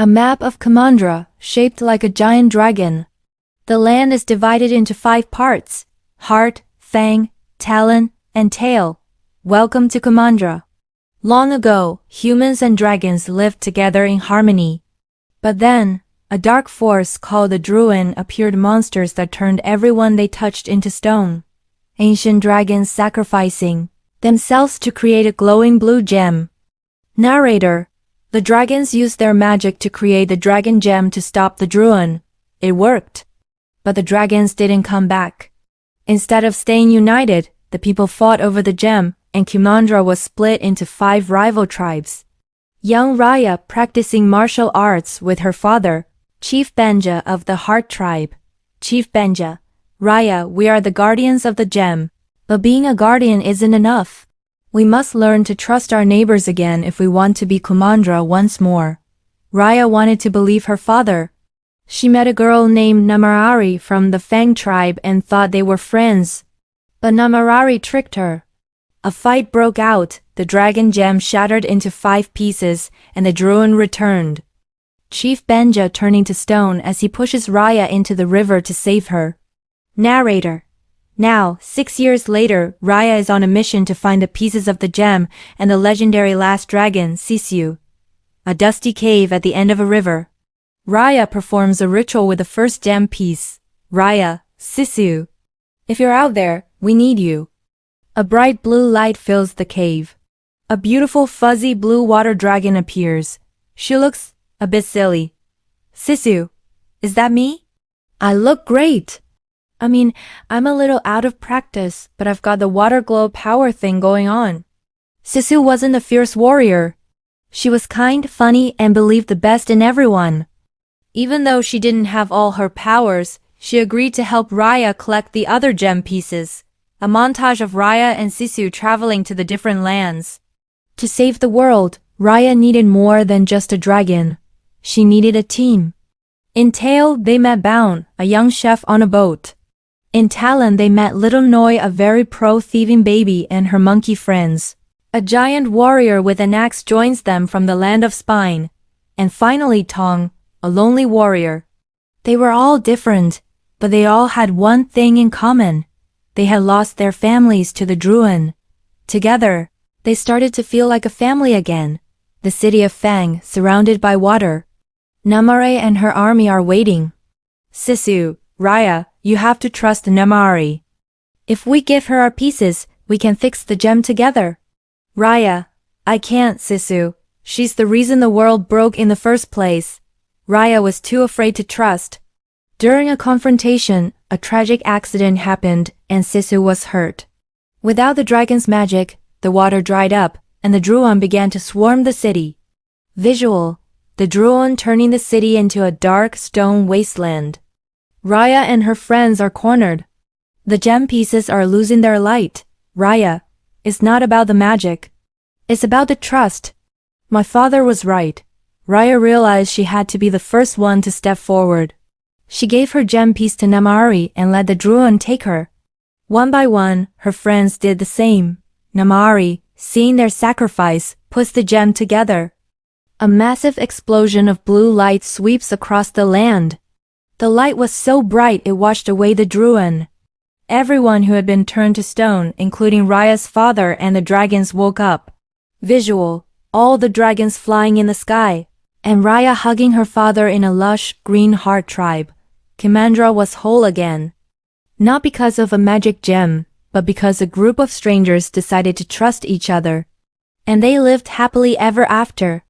A map of Kumandra, shaped like a giant dragon. The land is divided into 5 parts: heart, fang, talon, and tail. Welcome to Kumandra. Long ago, humans and dragons lived together in harmony. But then, a dark force called the Druin appeared, monsters that turned everyone they touched into stone. Ancient dragons sacrificing themselves to create a glowing blue gem. Narrator: the dragons used their magic to create the dragon gem to stop the Druin. It worked. But the dragons didn't come back. Instead of staying united, the people fought over the gem, and Kumandra was split into 5 rival tribes. Young Raya practicing martial arts with her father, Chief Benja of the Heart tribe. Chief Benja: Raya, we are the guardians of the gem. But being a guardian isn't enough. We must learn to trust our neighbors again if we want to be Kumandra once more. Raya wanted to believe her father. She met a girl named Namarari from the Fang tribe and thought they were friends. But Namarari tricked her. A fight broke out, the dragon gem shattered into 5 pieces, and the Druin returned. Chief Benja turning to stone as he pushes Raya into the river to save her. Narrator: now, 6 years later, Raya is on a mission to find the pieces of the gem and the legendary last dragon, Sisu. A dusty cave at the end of a river. Raya performs a ritual with the first gem piece. Raya, Sisu, if you're out there, we need you. A bright blue light fills the cave. A beautiful fuzzy blue water dragon appears. She looks a bit silly. Sisu, is that me? I look great. I mean, I'm a little out of practice, but I've got the water glow power thing going on. Sisu wasn't a fierce warrior. She was kind, funny, and believed the best in everyone. Even though she didn't have all her powers, she agreed to help Raya collect the other gem pieces. A montage of Raya and Sisu traveling to the different lands. To save the world, Raya needed more than just a dragon. She needed a team. In Tail, they met Baun, a young chef on a boat. In Talon, they met Little Noi, a very pro-thieving baby, and her monkey friends. A giant warrior with an axe joins them from the land of Spine. And finally Tong, a lonely warrior. They were all different, but they all had one thing in common. They had lost their families to the Druin. Together, they started to feel like a family again. The city of Fang, surrounded by water. Namare and her army are waiting. Sisu, Raya, you have to trust Namari. If we give her our pieces, we can fix the gem together. Raya: I can't, Sisu. She's the reason the world broke in the first place. Raya was too afraid to trust. During a confrontation, a tragic accident happened and Sisu was hurt. Without the dragon's magic, the water dried up and the Druin began to swarm the city. Visual: the Druin turning the city into a dark stone wasteland. Raya and her friends are cornered. The gem pieces are losing their light. Raya: it's not about the magic. It's about the trust. My father was right. Raya realized she had to be the first one to step forward. She gave her gem piece to Namari and let the Druin take her. One by one, her friends did the same. Namari, seeing their sacrifice, puts the gem together. A massive explosion of blue light sweeps across the land. The light was so bright it washed away the Druin. Everyone who had been turned to stone, including Raya's father and the dragons, woke up. Visual: all the dragons flying in the sky, and Raya hugging her father in a lush, green heart tribe. Kumandra was whole again. Not because of a magic gem, but because a group of strangers decided to trust each other. And they lived happily ever after.